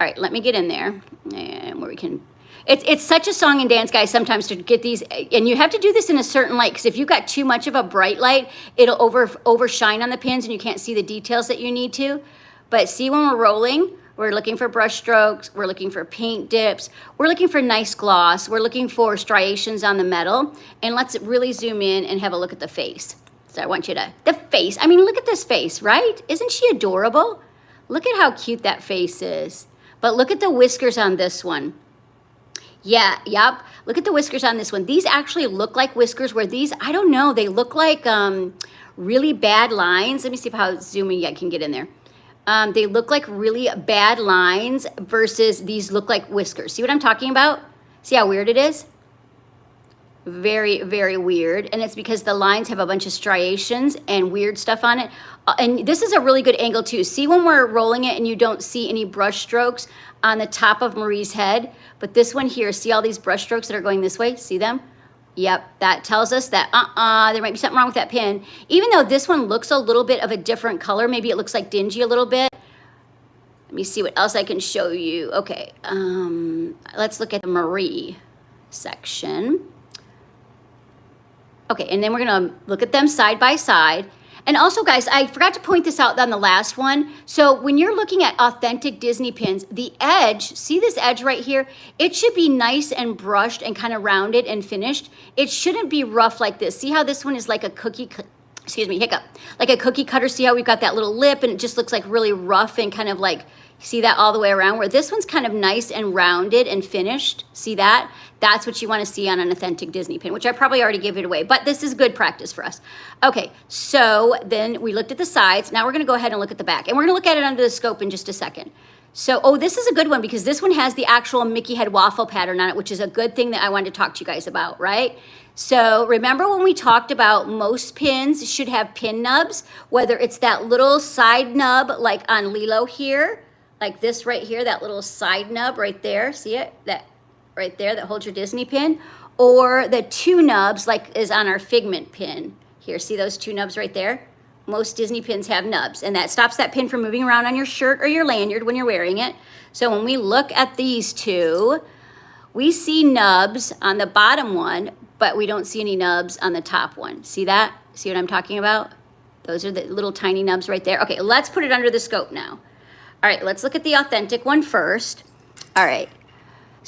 All right, let me get in there and where we can. It's such a song and dance, guys, sometimes to get these, and you have to do this in a certain light, because if you've got too much of a bright light, it'll overshine on the pins, and you can't see the details that you need to. But see when we're rolling, we're looking for brush strokes, we're looking for paint dips, we're looking for nice gloss, we're looking for striations on the metal, and let's really zoom in and have a look at the face. So I want you to, the face, I mean, look at this face, right? Isn't she adorable? Look at how cute that face is. But look at the whiskers on this one. Yeah, yep. Look at the whiskers on this one. These actually look like whiskers where these, I don't know, they look like really bad lines. Let me see how zooming I can get in there. They look like really bad lines versus these look like whiskers. See what I'm talking about? See how weird it is? Very, very weird. And it's because the lines have a bunch of striations and weird stuff on it. And this is a really good angle too. See when we're rolling it and you don't see any brush strokes on the top of Marie's head. But this one here, see all these brush strokes that are going this way? See them? Yep, that tells us that there might be something wrong with that pin. Even though this one looks a little bit of a different color, maybe it looks like dingy a little bit. Let me see what else I can show you. Okay, let's look at the Marie section. Okay, and then we're gonna look at them side by side. And also, guys, I forgot to point this out on the last one. So when you're looking at authentic Disney pins, the edge, see this edge right here? It should be nice and brushed and kind of rounded and finished. It shouldn't be rough like this. See how this one is like a cookie, excuse me, hiccup, like a cookie cutter. See how we've got that little lip and it just looks like really rough and kind of like, see that all the way around, where this one's kind of nice and rounded and finished. See that? That's what you want to see on an authentic Disney pin, which I probably already gave it away, but this is good practice for us. Okay, so then we looked at the sides. Now we're going to go ahead and look at the back, and we're going to look at it under the scope in just a second. So, oh, this is a good one because this one has the actual Mickey head waffle pattern on it, which is a good thing that I wanted to talk to you guys about, right? So remember when we talked about most pins should have pin nubs, whether it's that little side nub like on Lilo here, like this right here, that little side nub right there, see it? That right there that holds your Disney pin, or the two nubs like is on our Figment pin. Here, see those two nubs right there? Most Disney pins have nubs, and that stops that pin from moving around on your shirt or your lanyard when you're wearing it. So when we look at these two, we see nubs on the bottom one, but we don't see any nubs on the top one. See that? See what I'm talking about? Those are the little tiny nubs right there. Okay, let's put it under the scope now. All right, let's look at the authentic one first. All right.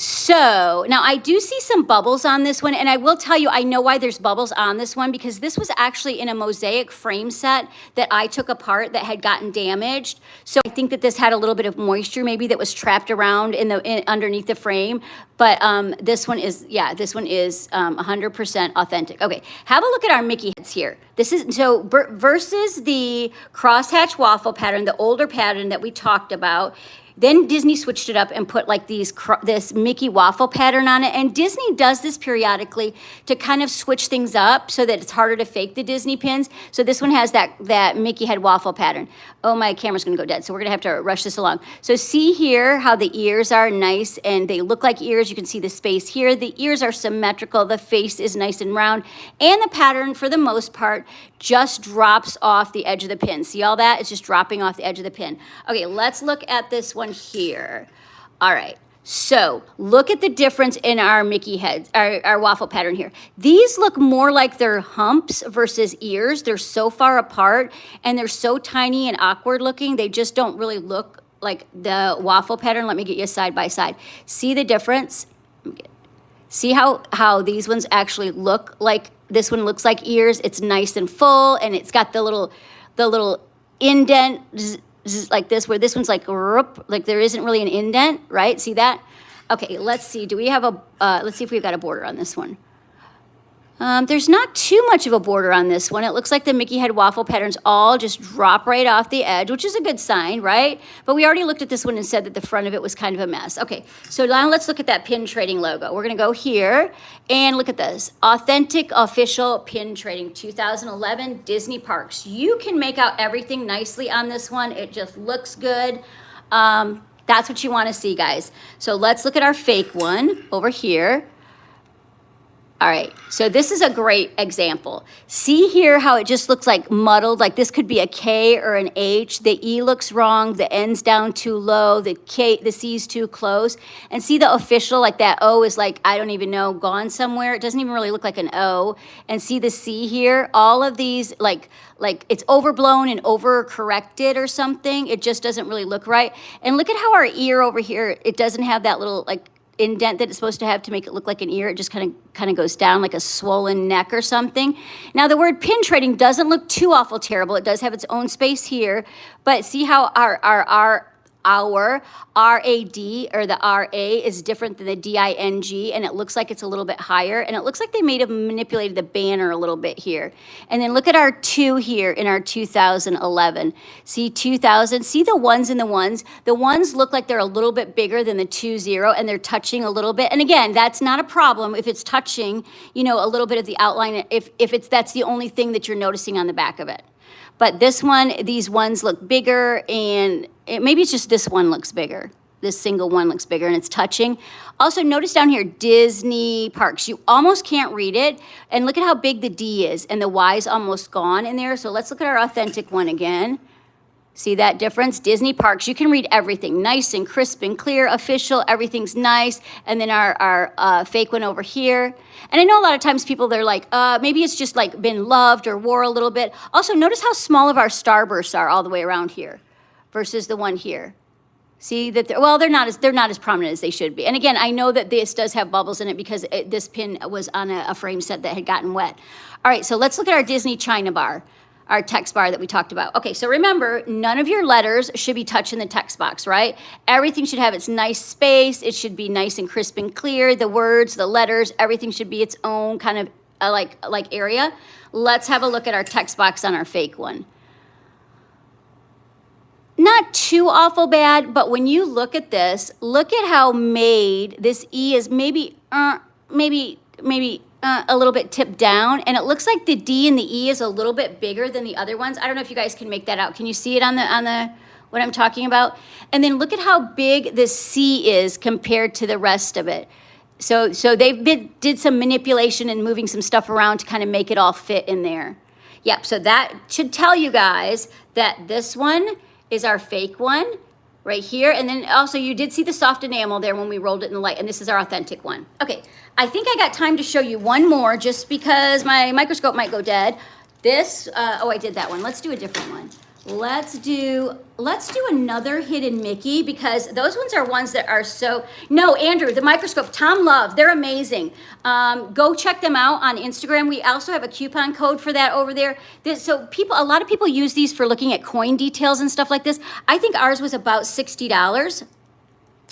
So now I do see some bubbles on this one, and I will tell you, I know why there's bubbles on this one because this was actually in a mosaic frame set that I took apart that had gotten damaged. So I think that this had a little bit of moisture maybe that was trapped around underneath the frame. But this one is, yeah, this one is 100% authentic. Okay, have a look at our Mickey heads here. This is, so versus the crosshatch waffle pattern, the older pattern that we talked about. Then Disney switched it up and put like this Mickey waffle pattern on it. And Disney does this periodically to kind of switch things up so that it's harder to fake the Disney pins. So this one has that Mickey head waffle pattern. Oh, my camera's gonna go dead, so we're gonna have to rush this along. So see here how the ears are nice and they look like ears. You can see the space here. The ears are symmetrical. The face is nice and round. And the pattern, for the most part, just drops off the edge of the pin. See all that? It's just dropping off the edge of the pin. Okay, let's look at this one here. All right, so look at the difference in our Mickey heads, our waffle pattern here. These look more like they're humps versus ears. They're so far apart and they're so tiny and awkward looking. They just don't really look like the waffle pattern. Let me get you side by side. See the difference? See how these ones actually look like, this one looks like ears. It's nice and full and it's got the little indent like this, where this one's like there isn't really an indent, right? See that? Okay, let's see. Do we have let's see if we've got a border on this one. There's not too much of a border on this one. It looks like the Mickey head waffle patterns all just drop right off the edge, which is a good sign, right? But we already looked at this one and said that the front of it was kind of a mess. Okay, so now let's look at that pin trading logo. We're gonna go here and look at this. Authentic Official Pin Trading 2011 Disney Parks. You can make out everything nicely on this one. It just looks good. That's what you wanna see, guys. So let's look at our fake one over here. All right, so this is a great example. See here how it just looks like muddled, like this could be a K or an H. The E looks wrong, the N's down too low, the C's too close. And see the official, like that O is like, I don't even know, gone somewhere. It doesn't even really look like an O. And see the C here, all of these, like it's overblown and overcorrected or something. It just doesn't really look right. And look at how our ear over here, it doesn't have that little like indent that it's supposed to have to make it look like an ear. It just kind of goes down like a swollen neck or something. Now the word pin trading doesn't look too awful terrible. It does have its own space here, but see how our RAD or the RA is different than the DING, and it looks like it's a little bit higher, and it looks like they may have manipulated the banner a little bit here. And then look at our 2 here in our 2011. See 2000, see the ones and the ones? The ones look like they're a little bit bigger than the 20, and they're touching a little bit. And again, that's not a problem if it's touching, you know, a little bit of the outline, if that's the only thing that you're noticing on the back of it. But this one, these ones look bigger, and maybe it's just this one looks bigger. This single one looks bigger, and it's touching. Also, notice down here, Disney Parks. You almost can't read it. And look at how big the D is, and the Y is almost gone in there. So let's look at our authentic one again. See that difference? Disney Parks, you can read everything. Nice and crisp and clear, official, everything's nice. And then our fake one over here. And I know a lot of times people, they're like, maybe it's just like been loved or wore a little bit. Also, notice how small of our starbursts are all the way around here versus the one here. See that, they're not as prominent as they should be. And again, I know that this does have bubbles in it because this pin was on a frame set that had gotten wet. All right, so let's look at our Disney China bar, our text bar that we talked about. Okay, so remember, none of your letters should be touching the text box, right? Everything should have its nice space. It should be nice and crisp and clear. The words, the letters, everything should be its own kind of like area. Let's have a look at our text box on our fake one. Not too awful bad, but when you look at this, look at how made this E is maybe a little bit tipped down, and it looks like the D and the E is a little bit bigger than the other ones. I don't know if you guys can make that out. Can you see it on the what I'm talking about? And then look at how big the C is compared to the rest of it. So they did some manipulation and moving some stuff around to kind of make it all fit in there. Yep, so that should tell you guys that this one is our fake one right here. And then also you did see the soft enamel there when we rolled it in the light, and this is our authentic one. Okay, I think I got time to show you one more just because my microscope might go dead. This, I did that one. Let's do a different one. Let's do another hidden Mickey because those ones are ones that are so, no, Andrew, the microscope, Tom Love, they're amazing. Go check them out on Instagram. We also have a coupon code for that over there. So a lot of people use these for looking at coin details and stuff like this. I think ours was about $60.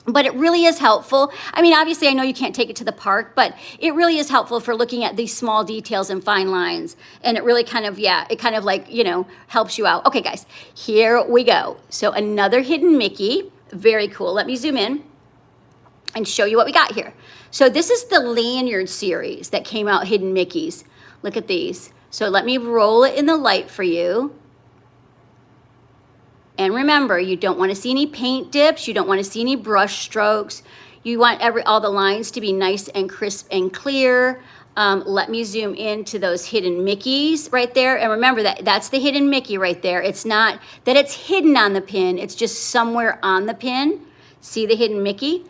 But it really is helpful. I mean, obviously, I know you can't take it to the park, but it really is helpful for looking at these small details and fine lines. And it really kind of helps you out. Okay, guys, here we go. So another hidden Mickey. Very cool. Let me zoom in and show you what we got here. So this is the lanyard series that came out, Hidden Mickeys. Look at these. So let me roll it in the light for you. And remember, you don't want to see any paint dips. You don't want to see any brush strokes. You want all the lines to be nice and crisp and clear. Let me zoom into those hidden Mickeys right there. And remember that's the hidden Mickey right there. It's not that it's hidden on the pin. It's just somewhere on the pin. See the hidden Mickey?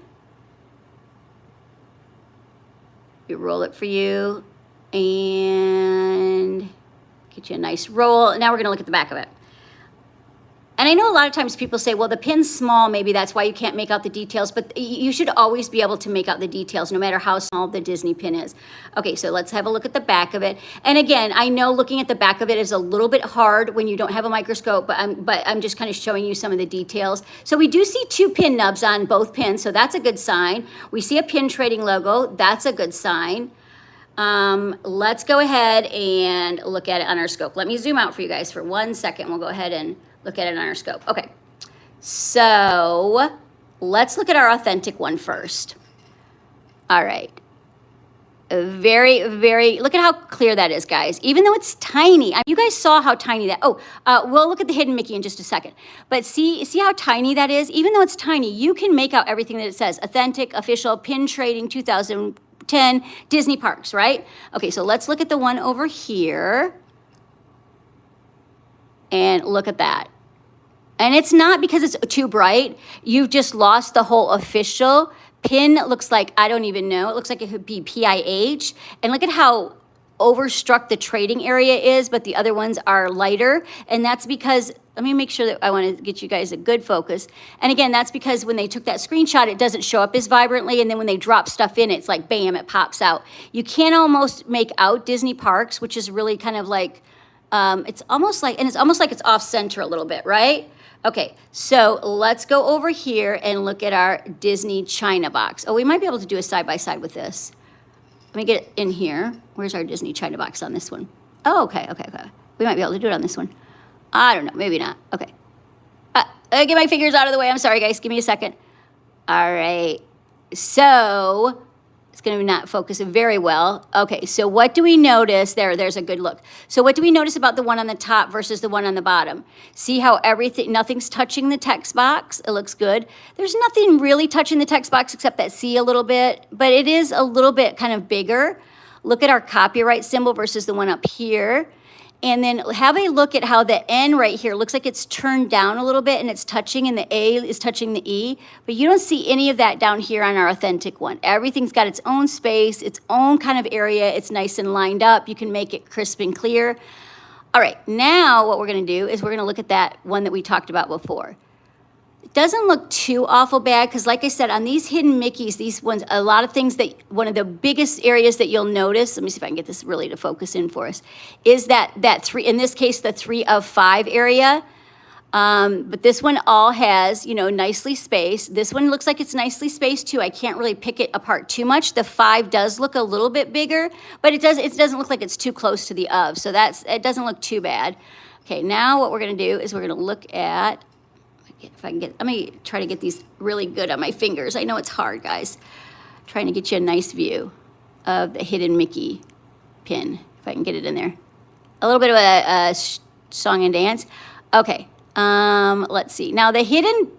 We roll it for you and get you a nice roll. Now we're going to look at the back of it. And I know a lot of times people say, well, the pin's small, maybe that's why you can't make out the details, but you should always be able to make out the details no matter how small the Disney pin is. Okay, so let's have a look at the back of it. And again, I know looking at the back of it is a little bit hard when you don't have a microscope, but I'm just kind of showing you some of the details. So we do see 2 pin nubs on both pins, so that's a good sign. We see a pin trading logo, that's a good sign. Let's go ahead and look at it on our scope. Let me zoom out for you guys for 1 second. We'll go ahead and look at it on our scope. Okay, so let's look at our authentic one first. All right. Very, look at how clear that is, guys. Even though it's tiny, you guys saw how tiny that, we'll look at the hidden Mickey in just a second. But see how tiny that is? Even though it's tiny, you can make out everything that it says. Authentic, official, pin trading, 2010, Disney Parks, right? Okay, so let's look at the one over here. And look at that. And it's not because it's too bright. You've just lost the whole official. Pin looks like, I don't even know. It looks like it could be PIH. And look at how overstruck the trading area is, but the other ones are lighter. And that's because, let me make sure that I want to get you guys a good focus. And again, that's because when they took that screenshot, it doesn't show up as vibrantly. And then when they drop stuff in, it's like, bam, it pops out. You can almost make out Disney Parks, which is really kind of like, it's almost like it's off center a little bit, right? Okay, so let's go over here and look at our Disney China box. Oh, we might be able to do a side-by-side with this. Let me get it in here. Where's our Disney China box on this one? Oh, okay. We might be able to do it on this one. I don't know, maybe not. Okay. Get my fingers out of the way. I'm sorry, guys. Give me a second. All right. So it's going to not focus very well. Okay, so what do we notice? There's a good look. So what do we notice about the one on the top versus the one on the bottom? See how nothing's touching the text box? It looks good. There's nothing really touching the text box except that C a little bit, but it is a little bit kind of bigger. Look at our copyright symbol versus the one up here. And then have a look at how the N right here looks like it's turned down a little bit and it's touching, and the A is touching the E, but you don't see any of that down here on our authentic one. Everything's got its own space, its own kind of area. It's nice and lined up. You can make it crisp and clear. All right, now what we're gonna do is we're gonna look at that one that we talked about before. It doesn't look too awful bad because, like I said, on these hidden Mickeys, these ones, a lot of things that, one of the biggest areas that you'll notice, let me see if I can get this really to focus in for us, is that three, in this case, the 3 of 5 area. But this one all has, you know, nicely spaced. This one looks like it's nicely spaced too. I can't really pick it apart too much. The 5 does look a little bit bigger, but it doesn't look like it's too close to the of. So it doesn't look too bad. Okay, now what we're gonna do is we're gonna look at, if I can get, let me try to get these really good on my fingers. I know it's hard, guys. Trying to get you a nice view of the hidden Mickey pin, if I can get it in there. A little bit of a song and dance. Okay, let's see. Now the hidden,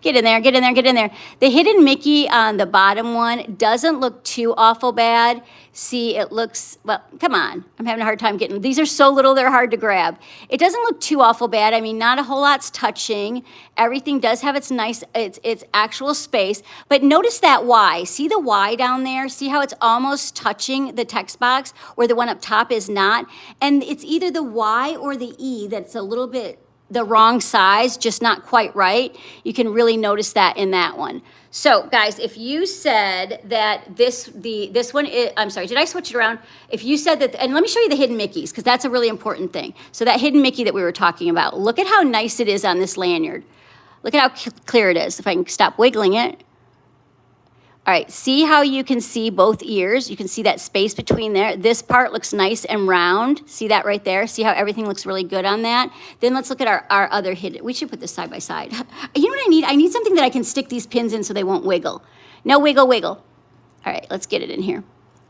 get in there. The hidden Mickey on the bottom one doesn't look too awful bad. See, it looks, well, come on. I'm having a hard time getting, these are so little, they're hard to grab. It doesn't look too awful bad. I mean, not a whole lot's touching. Everything does have its nice, its actual space. But notice that Y. See the Y down there? See how it's almost touching the text box where the one up top is not? And it's either the Y or the E that's a little bit the wrong size, just not quite right. You can really notice that in that one. So guys, if you said that this one is, I'm sorry, did I switch it around? If you said that, and let me show you the hidden Mickeys, because that's a really important thing. So that hidden Mickey that we were talking about, look at how nice it is on this lanyard. Look at how clear it is. If I can stop wiggling it. All right, see how you can see both ears? You can see that space between there. This part looks nice and round. See that right there? See how everything looks really good on that? Then let's look at our other hidden. We should put this side by side. You know what I need? I need something that I can stick these pins in so they won't wiggle. No wiggle, wiggle. All right, let's get it in here.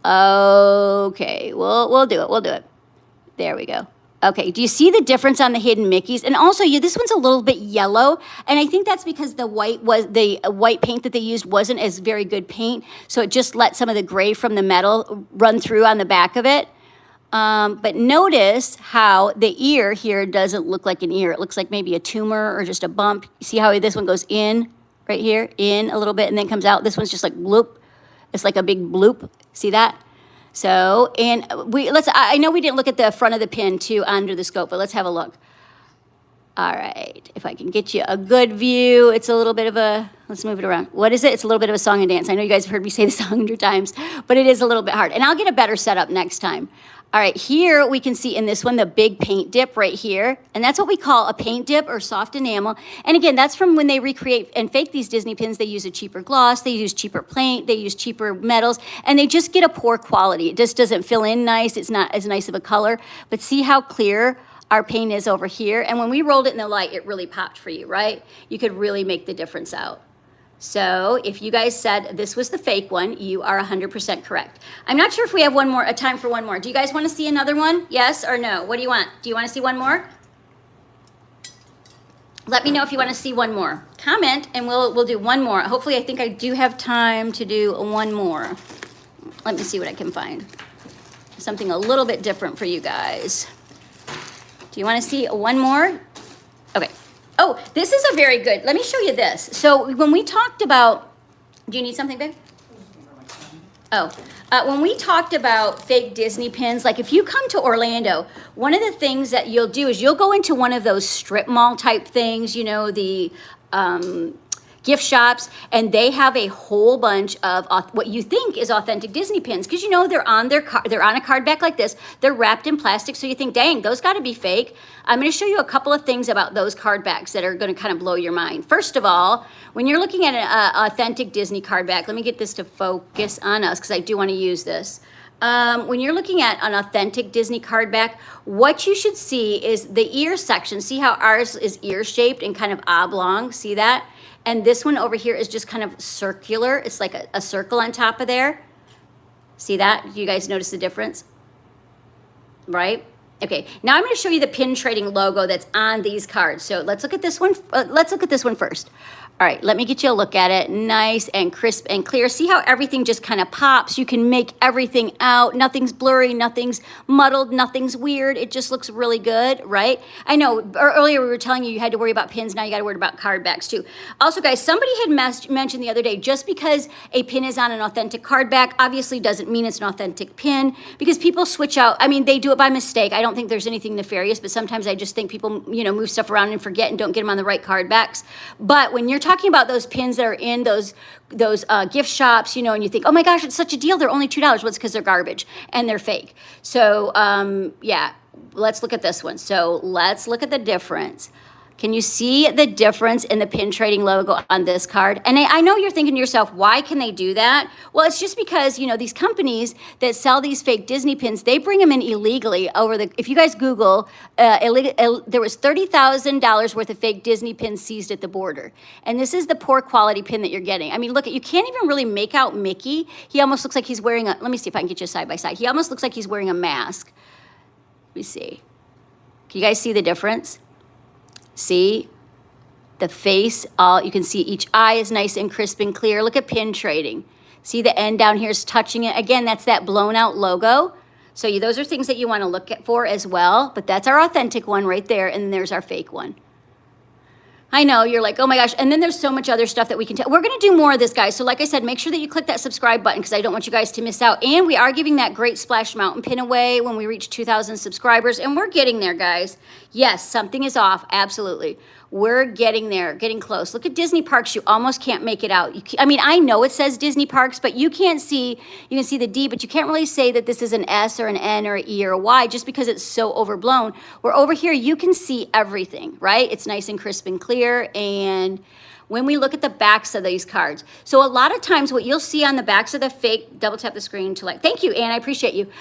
Okay, we'll do it. There we go. Okay, do you see the difference on the hidden Mickeys? And also, this one's a little bit yellow, and I think that's because the white paint that they used wasn't as very good paint, so it just let some of the gray from the metal run through on the back of it. But notice how the ear here doesn't look like an ear. It looks like maybe a tumor or just a bump. See how this one goes in right here, in a little bit, and then comes out. This one's just like bloop. It's like a big bloop. See that? So, and I know we didn't look at the front of the pin too under the scope, but let's have a look. All right, if I can get you a good view, it's a little bit of a, let's move it around. What is it? It's a little bit of a song and dance. I know you guys have heard me say this 100 times, but it is a little bit hard. And I'll get a better setup next time. All right, here we can see in this one the big paint dip right here. And that's what we call a paint dip or soft enamel. And again, that's from when they recreate and fake these Disney pins. They use a cheaper gloss, they use cheaper paint, they use cheaper metals, and they just get a poor quality. It just doesn't fill in nice. It's not as nice of a color. But see how clear our paint is over here? And when we rolled it in the light, it really popped for you, right? You could really make the difference out. So if you guys said this was the fake one, you are 100% correct. I'm not sure if we have a time for one more. Do you guys want to see another one? Yes or no? What do you want? Do you want to see one more? Let me know if you want to see one more. Comment and we'll do one more. Hopefully, I think I do have time to do one more. Let me see what I can find. Something a little bit different for you guys. Do you want to see one more? Okay. Oh, this is a very good, let me show you this. So when we talked about, do you need something, babe? Oh, when we talked about fake Disney pins, like if you come to Orlando, one of the things that you'll do is you'll go into one of those strip mall type things, you know, the gift shops, and they have a whole bunch of what you think is authentic Disney pins, because you know they're on a card back like this. They're wrapped in plastic, so you think, dang, those got to be fake. I'm going to show you a couple of things about those card backs that are going to kind of blow your mind. First of all, when you're looking at an authentic Disney card back, let me get this to focus on us because I do want to use this. When you're looking at an authentic Disney card back, what you should see is the ear section. See how ours is ear shaped and kind of oblong? See that? And this one over here is just kind of circular. It's like a circle on top of there. See that? Do you guys notice the difference? Right? Okay, now I'm going to show you the pin trading logo that's on these cards. So let's look at this one. Let's look at this one first. All right, let me get you a look at it. Nice and crisp and clear. See how everything just kind of pops? You can make everything out. Nothing's blurry, nothing's muddled, nothing's weird. It just looks really good, right? I know earlier we were telling you had to worry about pins. Now you got to worry about card backs too. Also, guys, somebody had mentioned the other day, just because a pin is on an authentic card back obviously doesn't mean it's an authentic pin, because people switch out. I mean, they do it by mistake. I don't think there's anything nefarious, but sometimes I just think people, move stuff around and forget and don't get them on the right card backs. But when you're talking about those pins that are in those gift shops, and you think, oh my gosh, it's such a deal, they're only $2. Well, it's because they're garbage and they're fake. So yeah, let's look at this one. So let's look at the difference. Can you see the difference in the pin trading logo on this card? And I know you're thinking to yourself, why can they do that? Well, it's just because, these companies that sell these fake Disney pins, they bring them in illegally if you guys Google, there was $30,000 worth of fake Disney pins seized at the border. And this is the poor quality pin that you're getting. I mean, look, you can't even really make out Mickey. He almost looks like he's wearing let me see if I can get you side by side. He almost looks like he's wearing a mask. Let me see. Can you guys see the difference? See the face, you can see each eye is nice and crisp and clear. Look at pin trading. See the end down here is touching it. Again, that's that blown out logo. So those are things that you want to look for as well, but that's our authentic one right there. And then there's our fake one. I know, you're like, oh my gosh. And then there's so much other stuff that we can tell. We're going to do more of this, guys. So like I said, make sure that you click that subscribe button, because I don't want you guys to miss out. And we are giving that Great Splash Mountain pin away when we reach 2,000 subscribers. And we're getting there, guys. Yes, something is off. Absolutely. We're getting there, getting close. Look at Disney Parks. You almost can't make it out. I know it says Disney Parks, but you can see the D, but you can't really say that this is an S or an N or an E or a Y just because it's so overblown. Where over here, you can see everything, right? It's nice and crisp and clear. And when we look at the backs of these cards, so a lot of times what you'll see on the backs of the fake, double tap the screen to thank you, Anne, I appreciate you.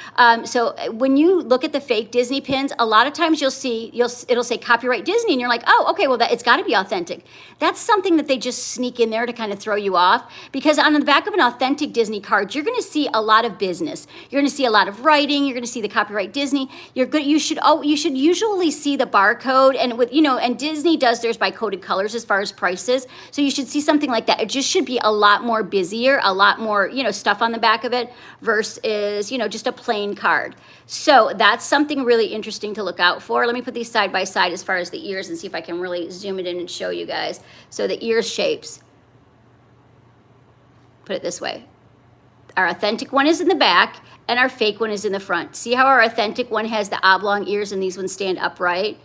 So when you look at the fake Disney pins, a lot of times it'll say copyright Disney, and you're like, oh, okay, well, it's got to be authentic. That's something that they just sneak in there to kind of throw you off, because on the back of an authentic Disney card, you're going to see a lot of business. You're going to see a lot of writing. You're going to see the copyright Disney. You should usually see the barcode, and and Disney does theirs by coded colors as far as prices. So you should see something like that. It just should be a lot more busier, a lot more, stuff on the back of it versus, just a plain card. So that's something really interesting to look out for. Let me put these side by side as far as the ears and see if I can really zoom it in and show you guys. So the ear shapes, put it this way. Our authentic one is in the back and our fake one is in the front. See how our authentic one has the oblong ears and these ones stand upright?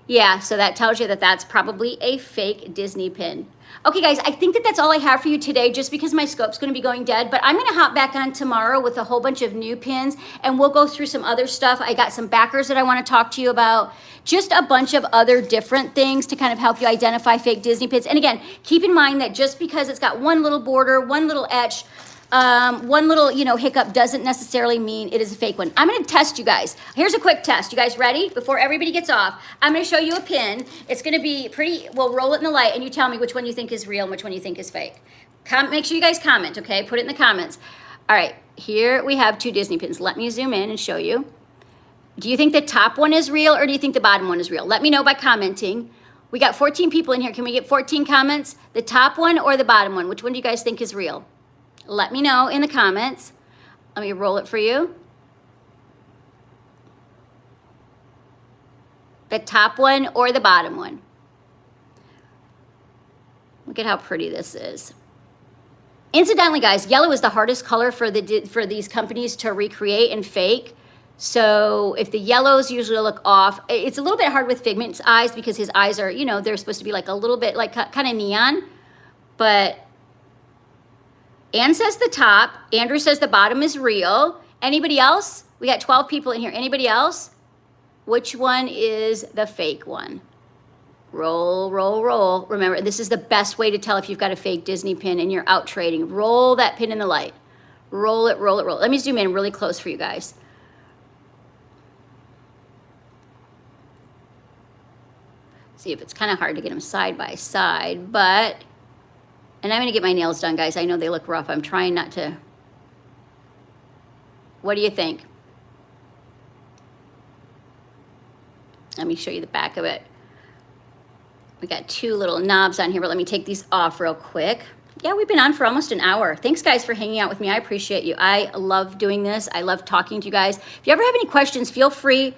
Yeah, so that tells you that that's probably a fake Disney pin. Okay, guys, I think that that's all I have for you today, just because my scope's going to be going dead. But I'm going to hop back on tomorrow with a whole bunch of new pins, and we'll go through some other stuff. I got some backers that I want to talk to you about, just a bunch of other different things to kind of help you identify fake Disney pins. And again, keep in mind that just because it's got one little border, one little etch, one little, hiccup doesn't necessarily mean it is a fake one. I'm going to test you guys. Here's a quick test. You guys ready? Before everybody gets off, I'm going to show you a pin. It's going to be pretty, we'll roll it in the light and you tell me which one you think is real and which one you think is fake. Make sure you guys comment, okay? Put it in the comments. All right, here we have two Disney pins. Let me zoom in and show you. Do you think the top one is real or do you think the bottom one is real? Let me know by commenting. We got 14 people in here. Can we get 14 comments? The top one or the bottom one? Which one do you guys think is real? Let me know in the comments. Let me roll it for you. The top one or the bottom one? Look at how pretty this is. Incidentally, guys, yellow is the hardest color for these companies to recreate and fake. So if the yellows usually look off, it's a little bit hard with Figment's eyes because his eyes are, they're supposed to be like a little bit like kind of neon, but Anne says the top. Andrew says the bottom is real. Anybody else? We got 12 people in here. Anybody else? Which one is the fake one? Roll, roll, roll. Remember, this is the best way to tell if you've got a fake Disney pin and you're out trading. Roll that pin in the light. Roll it, roll it, roll it. Let me zoom in really close for you guys. See if it's kind of hard to get them side by side, but... And I'm going to get my nails done, guys. I know they look rough. I'm trying not to. What do you think? Let me show you the back of it. We got two little knobs on here, but let me take these off real quick. Yeah, we've been on for almost an hour. Thanks, guys, for hanging out with me. I appreciate you. I love doing this. I love talking to you guys. If you ever have any questions, feel free.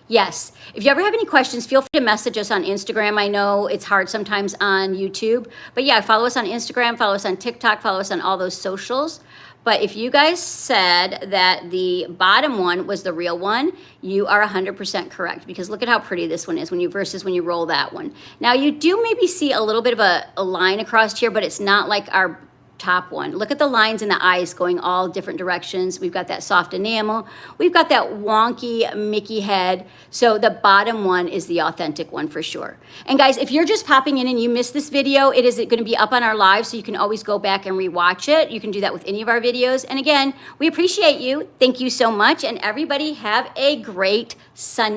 Yes. If you ever have any questions, feel free to message us on Instagram. I know it's hard sometimes on YouTube, but yeah, follow us on Instagram, follow us on TikTok, follow us on all those socials. But if you guys said that the bottom one was the real one, you are 100% correct, because look at how pretty this one is versus when you roll that one. Now you do maybe see a little bit of a line across here, but it's not like our top one. Look at the lines in the eyes going all different directions. We've got that soft enamel. We've got that wonky Mickey head. So the bottom one is the authentic one for sure. And guys, if you're just popping in and you missed this video, it is going to be up on our live, so you can always go back and rewatch it. You can do that with any of our videos. And again, we appreciate you. Thank you so much. And everybody have a great Sunday.